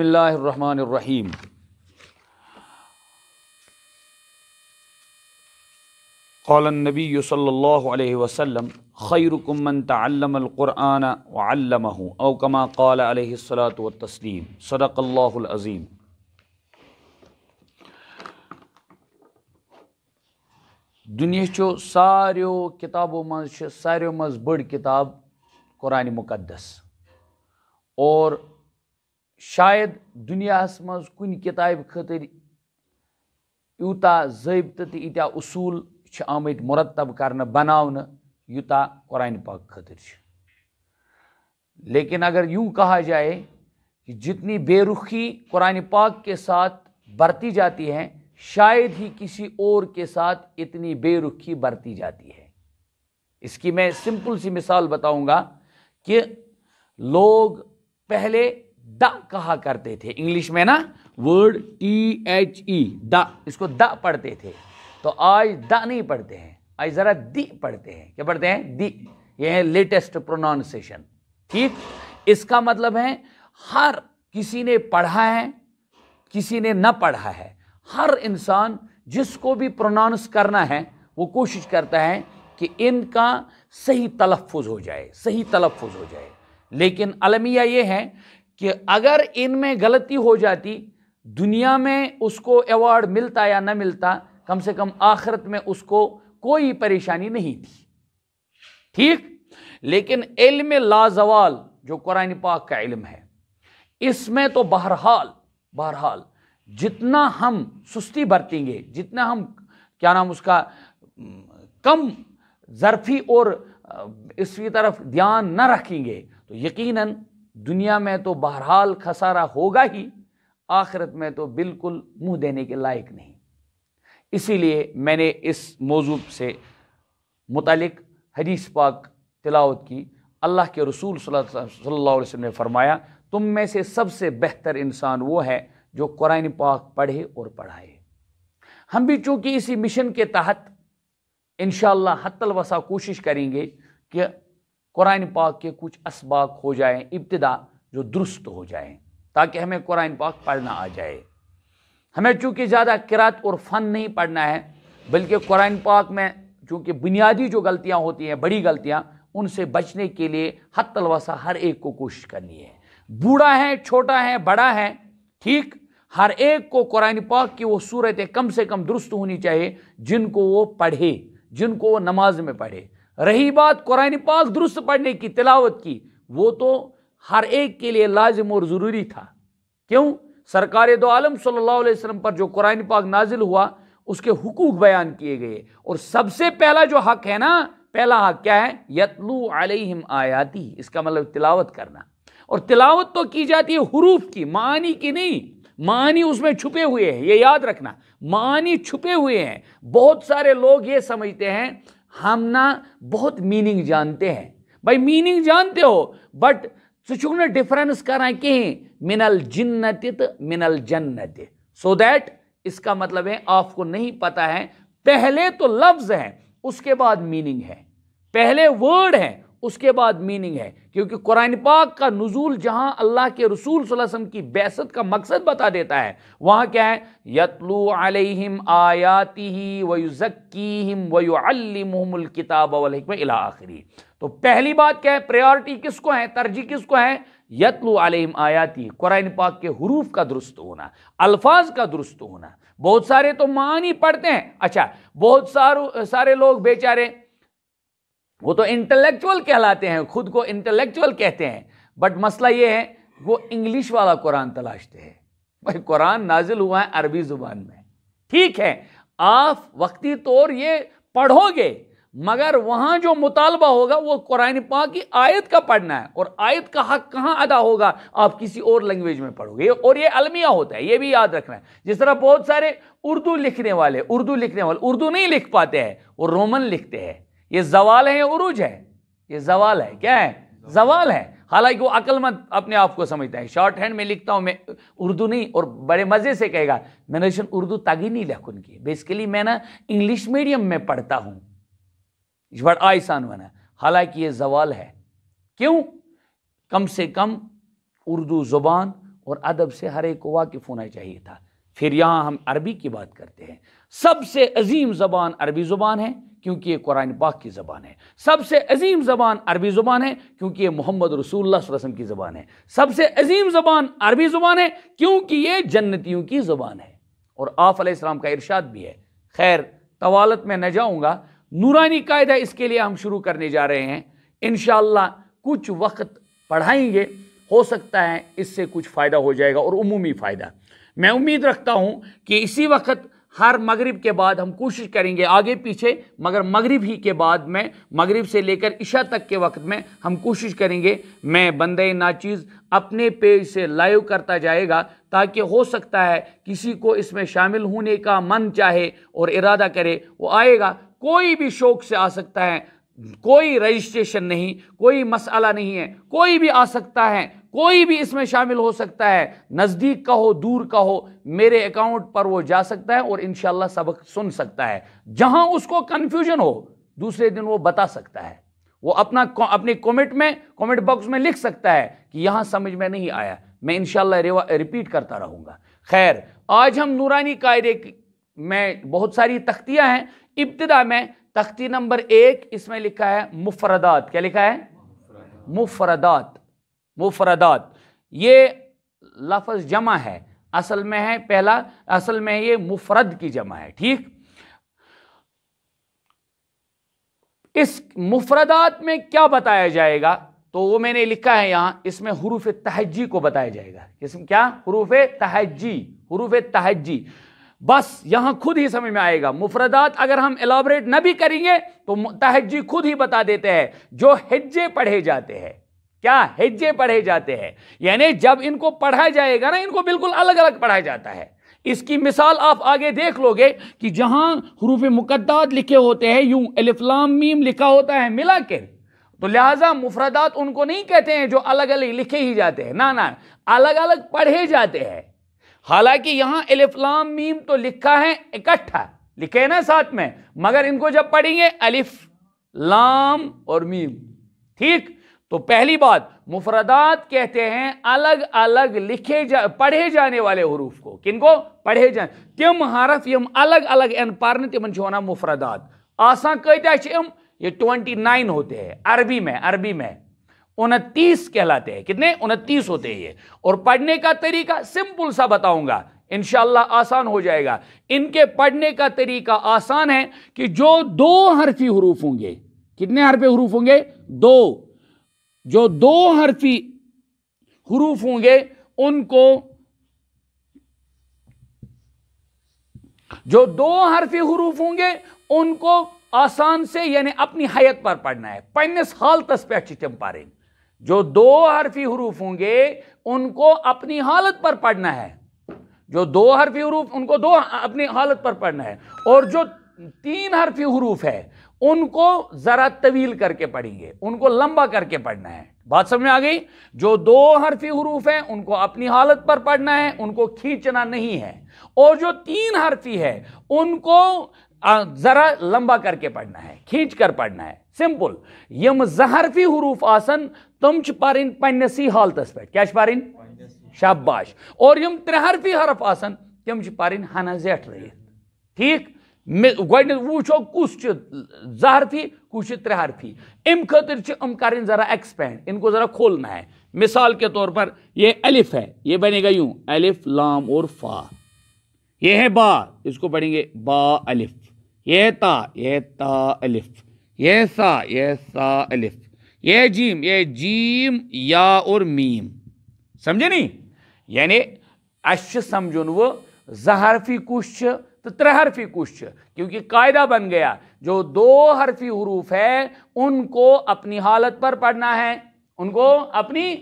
बिस्मिल्लाहिर्रहमानिर्रहीम। क़ालन नबी सल्लल्लाहु अलैहि वसल्लम खैरुकुम मन तअल्लमल क़ुरआन व अल्लमहु औ कमा क़ाल अलैहिस्सलातु वत्तस्लीम। सदक़ल्लाहुल अज़ीम। दुनियाचो सारियो किताबों मज सारियो मज बड़ किताब कुरान मुक़द्दस, और शायद दुनियास मज कुन किताब खतर यूता ज़ाबितह तो ईत्या उसूल आमत मुरतब करना बनावन यूता कुरान पाक खतर। लेकिन अगर यूं कहा जाए कि जितनी बेरुखी कुरान पाक के साथ बरती जाती है, शायद ही किसी और के साथ इतनी बेरुखी बरती जाती है। इसकी मैं सिंपल सी मिसाल बताऊंगा कि लोग पहले द कहा करते थे, इंग्लिश में ना वर्ड THE द, इसको द पढ़ते थे, तो आज द नहीं पढ़ते हैं, आज जरा दी पढ़ते हैं। क्या पढ़ते हैं? दी। यह है लेटेस्ट प्रोनाउंसिएशन। ठीक, इसका मतलब है हर किसी ने पढ़ा है, किसी ने न पढ़ा है, हर इंसान जिसको भी प्रोनाउंस करना है वो कोशिश करता है कि इनका सही तलफ़ुज़ हो जाए, सही तलफ़ुज़ हो जाए। लेकिन अलमिया ये है कि अगर इनमें गलती हो जाती, दुनिया में उसको अवार्ड मिलता या न मिलता, कम से कम आखिरत में उसको कोई परेशानी नहीं थी। ठीक, लेकिन इल्म लाजवाल जो कुरान पाक का इल्म है, इसमें तो बहरहाल जितना हम सुस्ती बरतेंगे, जितना हम क्या नाम उसका कम ज़रफ़ी और इसकी तरफ ध्यान न रखेंगे, तो यकीनन दुनिया में तो बहरहाल खसारा होगा ही, आखिरत में तो बिल्कुल मुंह देने के लायक नहीं। इसीलिए मैंने इस मौजू से मुतालिक हदीस पाक तिलावत की। अल्लाह के रसूल सल्लल्लाहु अलैहि वसल्लम ने फरमाया, तुम में से सबसे बेहतर इंसान वो है जो कुरान पाक पढ़े और पढ़ाए। हम भी चूँकि इसी मिशन के तहत इंशाअल्लाह हत्तल वसा कोशिश करेंगे कि कुरान पाक के कुछ असबाक हो जाएं, इब्तिदा जो दुरुस्त हो जाएं, ताकि हमें कुरान पाक पढ़ना आ जाए। हमें चूँकि ज़्यादा किरात और फ़न नहीं पढ़ना है, बल्कि कुरान पाक में चूँकि बुनियादी जो गलतियाँ होती हैं, बड़ी गलतियाँ, उनसे बचने के लिए हत्तल वसा हर एक को कोशिश करनी है। बूढ़ा है, छोटा है, बड़ा है, ठीक, हर एक को कुरान पाक की वो सूरतें कम से कम दुरुस्त होनी चाहिए जिनको वो पढ़े, जिनको वो नमाज में पढ़े। रही बात कुरान पाक दुरुस्त पढ़ने की, तिलावत की, वो तो हर एक के लिए लाजिम और ज़रूरी था। क्यों? सरकार दो आलम सल्लल्लाहु अलैहि वसल्लम पर जो कुरान पाक नाजिल हुआ, उसके हुकूक बयान किए गए, और सबसे पहला जो हक है ना, पहला हक क्या है? यतलू अलैहिम आयाती। इसका मतलब तिलावत करना, और तिलावत तो की जाती है हुरूफ की, मानी की नहीं। मानी उसमें छुपे हुए हैं, ये याद रखना, मानी छुपे हुए हैं। बहुत सारे लोग ये समझते हैं हम ना बहुत मीनिंग जानते हैं। भाई मीनिंग जानते हो, बट सुचुगने डिफरेंस करा कि मिनल जिन्नत मिनल जन्नत, सो दैट इसका मतलब है आपको नहीं पता है, पहले तो लफ्ज है उसके बाद मीनिंग है, पहले वर्ड है उसके बाद मीनिंग है। क्योंकि कुरान पाक का नुज़ूल जहां अल्लाह के रसूल सल्लल्लाहु अलैहि वसल्लम की बैसत का मकसद बता देता है, वहां क्या है? यतलू अलैहिम आयातिही व युज़क्कीहिम व युअल्लिमुहुमुल किताब वल हिकमत इला आखिरी। तो पहली बात क्या है? प्रायोरिटी किसको है, तरजीह किसको है? यतलू अलैहिम आयाती, कुरान पाक के हुरूफ का दुरुस्त होना, अल्फाज का दुरुस्त होना। बहुत सारे तो मानी पढ़ते हैं, अच्छा, बहुत सारे लोग बेचारे वो तो इंटेलेक्चुअल कहलाते हैं, खुद को इंटेलेक्चुअल कहते हैं, बट मसला ये है वो इंग्लिश वाला कुरान तलाशते हैं। भाई कुरान नाजिल हुआ है अरबी जुबान में, ठीक है, आप वक्ती तौर ये पढ़ोगे, मगर वहां जो मुतालबा होगा वो कुरान पाक की आयत का पढ़ना है, और आयत का हक कहां अदा होगा? आप किसी और लैंग्वेज में पढ़ोगे, और ये अलमिया होता है, ये भी याद रखना है। जिस तरह बहुत सारे उर्दू लिखने वाले उर्दू नहीं लिख पाते हैं, वो रोमन लिखते हैं। ये जवाल है या उरूज है? ये जवाल है। क्या है? जवाल है। हालांकि वो अक्लमंद अपने आप को समझता है, शॉर्ट हैंड में लिखता हूं मैं, उर्दू नहीं, और बड़े मजे से कहेगा मैंने उर्दू तगी नहीं लिखुन की, बेसिकली मैं ना इंग्लिश मीडियम में पढ़ता हूं, बड़ा आसान बना। हालांकि ये जवाल है। क्यों? कम से कम उर्दू जुबान और अदब से हर एक को वाकिफ होना चाहिए था। फिर यहाँ हम अरबी की बात करते हैं। सबसे अजीम ज़बान अरबी ज़ुबान है क्योंकि ये कुरान पाक की ज़बान है। सबसे अजीम ज़बान अरबी ज़ुबान है क्योंकि ये मोहम्मद रसूलुल्लाह सल्लल्लाहु अलैहि वसल्लम की ज़बान है। सबसे अजीम ज़बान अरबी ज़ुबान है क्योंकि ये जन्नतियों की ज़बान है। और आप अलैहिस्सलाम का इरशाद भी है। खैर तवालत में न जाऊँगा, नूरानी कायदा इसके लिए हम शुरू करने जा रहे हैं। इंशाअल्लाह कुछ वक्त पढ़ाएंगे, हो सकता है इससे कुछ फ़ायदा हो जाएगा और उमूमी फ़ायदा। मैं उम्मीद रखता हूँ कि इसी वक्त हर मगरिब के बाद हम कोशिश करेंगे, आगे पीछे, मगर मगरिब ही के बाद में, मगरिब से लेकर इशा तक के वक्त में हम कोशिश करेंगे मैं बंदे नाचीज़ अपने पेज से लाइव करता जाएगा, ताकि हो सकता है किसी को इसमें शामिल होने का मन चाहे और इरादा करे, वो आएगा। कोई भी शौक से आ सकता है, कोई रजिस्ट्रेशन नहीं, कोई मसला नहीं है, कोई भी आ सकता है, कोई भी इसमें शामिल हो सकता है। नज़दीक का हो, दूर का हो, मेरे अकाउंट पर वो जा सकता है और इंशाअल्लाह सबक सुन सकता है। जहां उसको कन्फ्यूजन हो दूसरे दिन वो बता सकता है, वो अपने कमेंट बॉक्स में लिख सकता है कि यहां समझ में नहीं आया। मैं इंशाअल्लाह रिपीट करता रहूँगा। खैर आज हम नूरानी कायदे में बहुत सारी तख्तियाँ हैं। इब्तिदा में तख्ती नंबर 1, इसमें लिखा है मुफरदात। क्या लिखा है? मुफरदात। मुफरदात ये लफ्ज़ जमा है, असल में है पहला, असल में ये मुफरद की जमा है। ठीक, इस मुफरदात में क्या बताया जाएगा? तो वो मैंने लिखा है यहां, इसमें हुरूफ तहज्जी को बताया जाएगा। इसमें क्या? हुरूफ तहज्जी, हुरूफ तहज्जी। बस यहां खुद ही समझ में आएगा। मुफरदात अगर हम एलाबरेट न भी करेंगे तो तहज्जी खुद ही बता देते हैं। जो हिज्जे पढ़े जाते हैं, क्या हिज्जे पढ़े जाते हैं, यानी जब इनको पढ़ा जाएगा ना, इनको बिल्कुल अलग अलग पढ़ा जाता है। इसकी मिसाल आप आगे देख लोगे कि जहां हुरूफ मुक़द्दात लिखे होते हैं, यूं अलिफ लाम मीम लिखा होता है मिला के, तो लिहाजा मुफरदात उनको नहीं कहते हैं जो अलग अलग लिखे ही जाते हैं, ना, अलग अलग पढ़े जाते हैं। हालांकि यहां अलिफ लाम मीम तो लिखा है इकट्ठा, लिखे हैं ना साथ में, मगर इनको जब पढ़ेंगे अलिफ लाम और मीम। ठीक, तो पहली बात, मुफरदात कहते हैं अलग अलग पढ़े जाने वाले हुरूफ को। किनको? पढ़े जाने, तिम हरफ यम अलग अलग एन पारन तिमन होना मुफरदात। आसान कहता है ये 29 होते हैं अरबी में 29 कहलाते हैं। कितने? 29 होते हैं ये। और पढ़ने का तरीका सिंपल सा बताऊंगा, इंशाअल्लाह आसान हो जाएगा। इनके पढ़ने का तरीका आसान है कि जो 2 हरफी हुरूफ होंगे, कितने हरफी हुरूफ होंगे? 2। जो 2 हरफी हुरूफ होंगे उनको, जो 2 हरफी हुरूफ होंगे उनको आसान से, यानी अपनी हैयत पर पढ़ना है। पन्नस हालतस पे चिटम पारे। जो 2 हरफी हुरूफ होंगे उनको अपनी हालत पर पढ़ना है। जो 2 हरफी हुरूफ उनको अपनी हालत पर पढ़ना है। और जो 3 हरफी हुरूफ है उनको जरा तवील करके पढ़ेंगे, उनको लंबा करके पढ़ना है। बात समझ में आ गई? जो 2 हरफी हुरूफ है उनको अपनी हालत पर पढ़ना है, उनको खींचना नहीं है। और जो 3 हरफी है उनको जरा लंबा करके पढ़ना है, खींच कर पढ़ना है। सिंपल। यम जहरफी हुरूफ आसन तुम पारिन पन्नसी हालतस पे, क्या पारिन? शाबाश। और यम 3 हरफी हरफ आसन तुम पारिन हना जेठ रही। ठीक, वो कुछ जहरफी कुछ 3 हरफी, इम खतर करें जरा एक्सपेंड, इनको जरा खोलना है। मिसाल के तौर पर ये अलिफ है, ये बनेगा यूं अलिफ लाम और फा। ये है बा, इसको पढ़ेंगे बा अलिफ। ये है ता, ये ता अलिफ। ये है सा, ये सा अलिफ। ये है जीम, ये जीम या और मीम। समझे नहीं? यानी अश समझुन वो जहरफी कुछ तो 3 हरफी कुछ, क्योंकि कायदा बन गया जो 2 हरफी हुरूफ है उनको अपनी हालत पर पढ़ना है, उनको अपनी,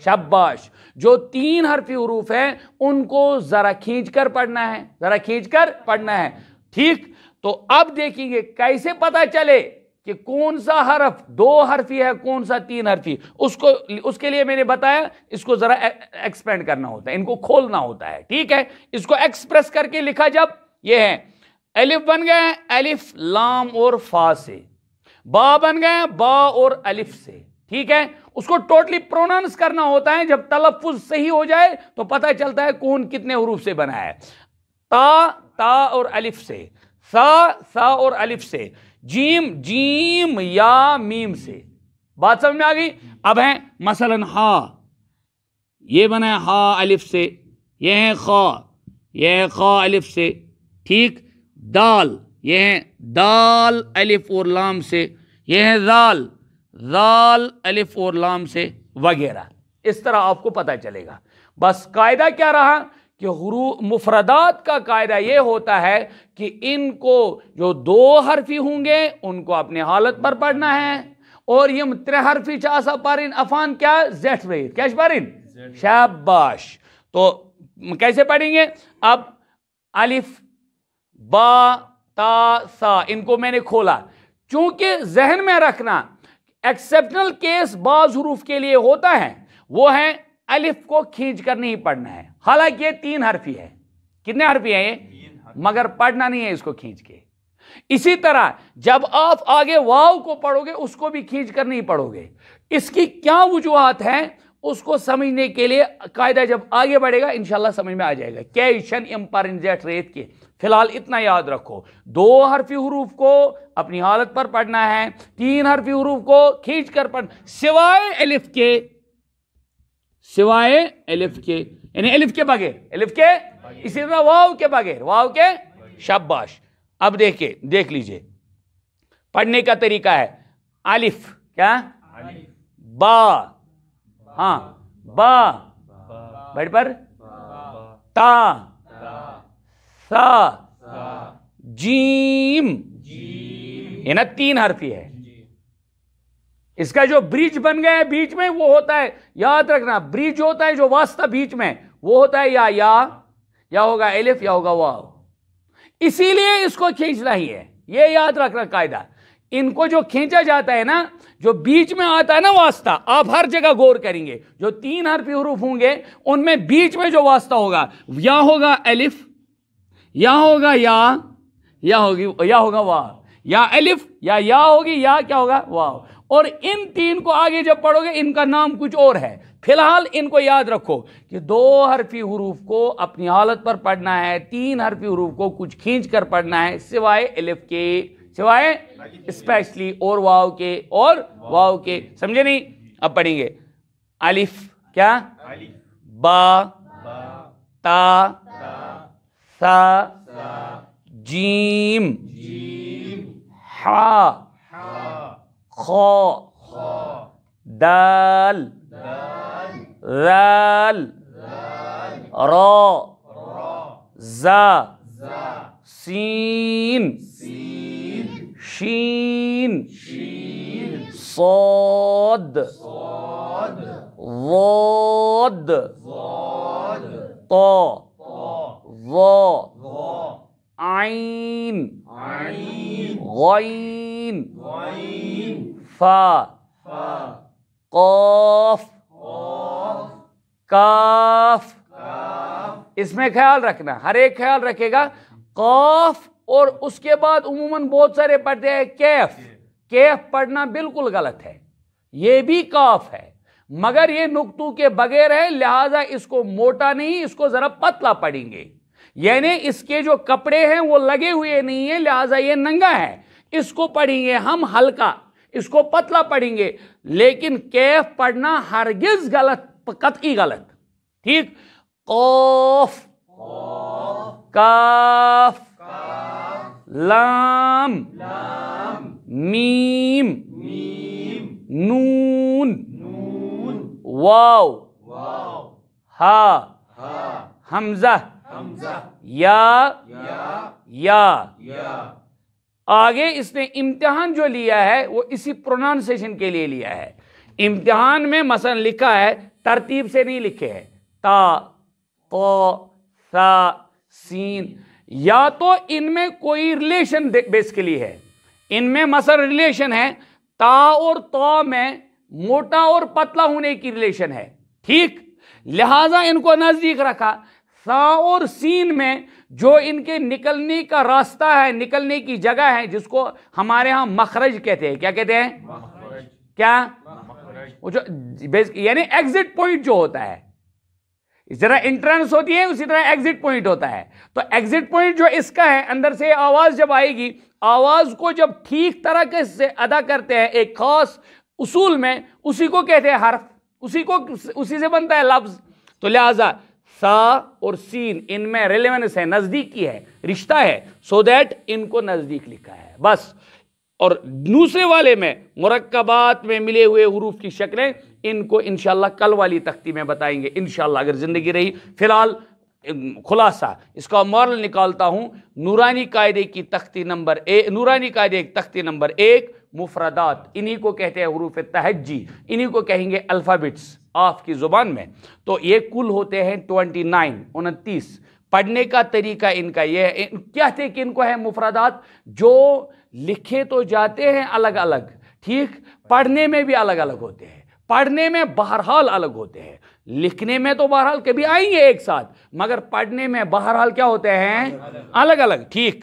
शाबाश। जो 3 हरफी हुरूफ है उनको जरा खींच कर पढ़ना है, जरा खींच कर पढ़ना है। ठीक, तो अब देखेंगे कैसे पता चले कि कौन सा हरफ 2 हरफी है, कौन सा 3 हरफी। उसके लिए मैंने बताया इसको जरा एक्सपेंड करना होता है, इनको खोलना होता है। ठीक है, इसको एक्सप्रेस करके लिखा जब, ये है अलिफ बन गया है अलिफ लाम और फा से, बा बन गया बा और अलिफ से। ٹھیک ہے، اس کو ٹوٹلی پروننس کرنا ہوتا ہے. جب تلفظ صحیح ہو جائے تو پتہ چلتا ہے کون کتنے حروف سے بنا ہے. تا اور الف سے، سا اور الف سے، جیم یا میم سے. بات سمجھ میں آ گئی؟ اب ہے مثلا ہا، یہ بنا ہے ہا الف سے، یہ ہے خا، یہ ہے خا الف سے. ٹھیک. دال، یہ ہے دال الف اور لام سے، یہ ہے زال الف اور لام سے، وغیرہ. اس طرح آپ کو پتہ چلے گا. بس قاعدہ کیا رہا کہ حروف مفردات کا قاعدہ یہ ہوتا ہے کہ ان کو جو 2 حرفی ہوں گے ان کو اپنے حالت پر پڑھنا ہے، اور یہ 3 حرفی چاسا پارین افان کیا زیٹ رہی کیا پارین. شاباش. تو کیسے پڑھیں گے؟ اب الف با تا سا، ان کو میں نے کھولا. چونکہ ذہن میں رکھنا ایکسیپشنل کیس بعض حروف کے لیے ہوتا ہے، وہ ہے الف کو کھینچ کر نہیں پڑھنا ہے، حالانکہ یہ 3 حرفی ہے. کتنے حرفی ہیں یہ؟ مگر پڑھنا نہیں ہے اس کو کھینچ کے. اسی طرح جب آپ آگے واو کو پڑھو گے اس کو بھی کھینچ کر نہیں پڑھو گے. اس کی کیا وجوہات ہیں اس کو سمجھنے کے لیے قاعدہ جب آگے بڑھے گا انشاءاللہ سمجھ میں آ جائے گا. کیشن امپرنجیٹ ریت کے فی الحال اتنا یاد رکھو، 2 حرفی حروف کو اپنی حالت پر پڑھنا ہے، 3 حرفی حروف کو کھینچ کر پڑھنا، سوائے الف کے یعنی الف کے بغیر، اسی طرح واو کے بغیر، واو کے. شاباش. اب دیکھ لیجئے پڑھنے کا طریقہ ہے. الف کیا؟ با، ہاں با، بیٹھ پر تا سا جیم، یہ نا 3 حرفی ہے. اس کا جو برج بن گیا ہے بیچ میں وہ ہوتا ہے، یاد رکھنا برج ہوتا ہے جو واسطہ بیچ میں وہ ہوتا ہے یا ہوگا الف یا ہوگا واو. اسی لیے اس کو کھینچنا ہی ہے، یہ یاد رکھنا قاعدہ. ان کو جو کھینچا جاتا ہے نا، جو بیچ میں آتا ہے نا واسطہ، آپ ہر جگہ غور کریں گے جو 3 حرفی حروف ہوں گے ان میں بیچ میں جو واسطہ ہوگا یا ہوگا الف یا ہوگا یا ہوگا واو، یا الف یا ہوگی یا کیا ہوگا واو. اور ان 3 کو آگے جب پڑھو گے ان کا نام کچھ اور ہے. فی الحال ان کو یاد رکھو کہ 2 حرفی حروف کو اپنی حالت پر پڑھنا ہے، 3 حرفی حروف کو کچھ کھینچ کر پڑھنا ہے، سوائے الف کے، سوائے اسپیشلی اور واو کے. سمجھے نہیں؟ اب پڑھیں گے. الف کیا؟ با تا سا جیم ہا خا دال ذال را زا سین شین صاد ضاد طا ظا عین غین فا قاف کاف. اس میں خیال رکھنا، ہر ایک خیال رکھے گا. قاف اور اس کے بعد عموماً بہت سارے پڑھتے ہیں کیف پڑھنا بالکل غلط ہے. یہ بھی کاف ہے مگر یہ نقطوں کے بغیر ہے، لہذا اس کو موٹا نہیں، اس کو ذرا پتلا پڑھیں گے. یعنی اس کے جو کپڑے ہیں وہ لگے ہوئے نہیں ہیں، لہذا یہ ننگا ہے. اس کو پڑھیں گے ہم ہلکا، اس کو پتلا پڑھیں گے. لیکن کیف پڑھنا ہرگز غلط، قطعی غلط. ٹھیک. قاف کاف لام میم نون واو ہا حمزہ یا. آگے اس نے امتحان جو لیا ہے وہ اسی پروننسیشن کے لیے لیا ہے. امتحان میں مثلا لکھا ہے، ترتیب سے نہیں لکھے ہیں، تا سا سین. یا تو ان میں کوئی ریلیشن بیسیکلی ہے، ان میں مثلا ریلیشن ہے، تا اور تا میں موٹا اور پتلا ہونے کی ریلیشن ہے. ٹھیک. لہذا ان کو نزدیک رکھا. سا اور سین میں جو ان کے نکلنے کا راستہ ہے، نکلنے کی جگہ ہے، جس کو ہمارے ہاں مخرج کہتے ہیں. کیا کہتے ہیں؟ کیا وہ جو یعنی ایگزٹ پوائنٹ جو ہوتا ہے، اس طرح انٹرنس ہوتی ہے اسی طرح ایگزٹ پوائنٹ ہوتا ہے. تو ایگزٹ پوائنٹ جو اس کا ہے، اندر سے آواز جب آئے گی، آواز کو جب ٹھیک طرح سے ادا کرتے ہیں ایک خاص اصول میں، اسی کو کہتے ہیں حرف، اسی سے بنتا ہے لفظ. تو لہذا سا اور سین ان میں ریلیونس ہے، نزدیکی ہے، رشتہ ہے، سو دیٹ ان کو نزدیک لکھا ہے بس. اور دوسرے والے میں مرکبات میں ملے ہوئے حروف کی شکلیں، ان کو انشاءاللہ کل والی تختی میں بتائیں گے انشاءاللہ اگر زندگی رہی. فی الحال خلاصہ اس کا مورل نکالتا ہوں. نورانی قاعدے کی تختی نمبر نورانی قاعدے کی تختی نمبر 1 مفردات، انہی کو کہتے ہیں حروف تہجی، انہی کو کہیں گے الفابٹس آپ کی زبان میں. تو یہ کل ہوتے ہیں 29. پڑھنے کا طریقہ ان کا یہ ہے، کہتے کہ ان کو ہے مفردات، جو لکھے تو جاتے ہیں الگ الگ، ٹھیک، پڑھنے میں بھی الگ الگ ہوتے ہیں. پڑھنے میں بہرحال الگ ہوتے ہیں، لکھنے میں تو بہرحال کبھی آئیں گے ایک ساتھ، مگر پڑھنے میں بہرحال کیا ہوتے ہیں؟ الگ الگ، ٹھیک.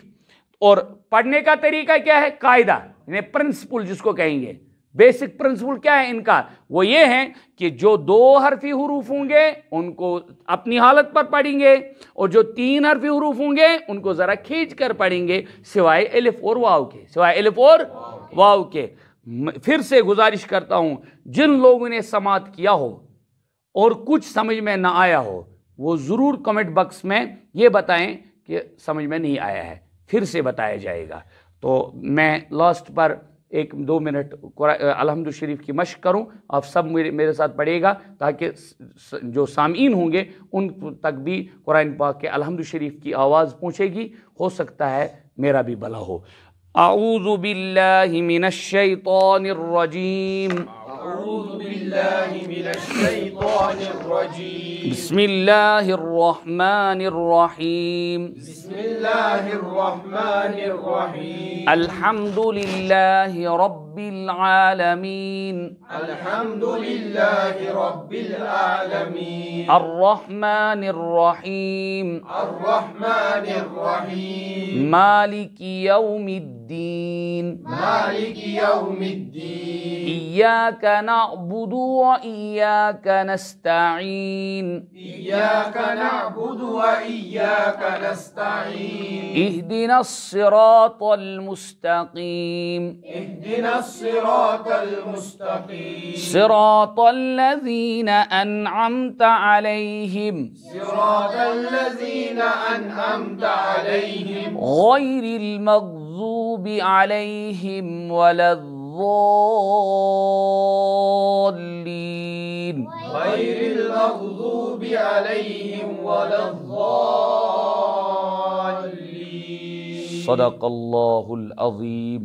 اور پڑھنے کا طریقہ کیا ہے؟ قاعدہ یعنی پرنسپل جس کو کہیں گے، بیسک پرنسپل کیا ہے ان کا؟ وہ یہ ہے کہ جو 2 حرفی حروف ہوں گے ان کو اپنی حالت پر پڑھیں گے، اور جو 3 حرفی حروف ہوں گے ان کو ذرا کھینچ کر پڑھیں گے، سوائے الف اور واو کے. پھر سے گزارش کرتا ہوں، جن لوگوں نے سماعت کیا ہو اور کچھ سمجھ میں نہ آیا ہو، وہ ضرور کمنٹ باکس میں یہ بتائیں کہ سمجھ میں نہیں آیا ہے، پھر سے بتایا جائے گا. تو میں لاسٹ پر 1-2 منٹ الحمد شریف کی مشق کروں، آپ سب میرے ساتھ پڑھیے گا تاکہ جو سامعین ہوں گے ان تک بھی قرآن پاک کے الحمد شریف کی آواز پہنچے گی، ہو سکتا ہے میرا بھی بھلا ہو. اعوذ باللہ من الشیطان الرجیم، بسم اللہ الرحمن الرحیم، الحمد للہ رب العالمین، الرحمن الرحیم، مالک یوم الدین، ایاک نعبد و ایاک نستعین، اہدنا الصراط المستقیم، صراط الذین انعمت علیہم، غیر المغضوب علیہم ولا الضالین، صدق اللہ العظیم.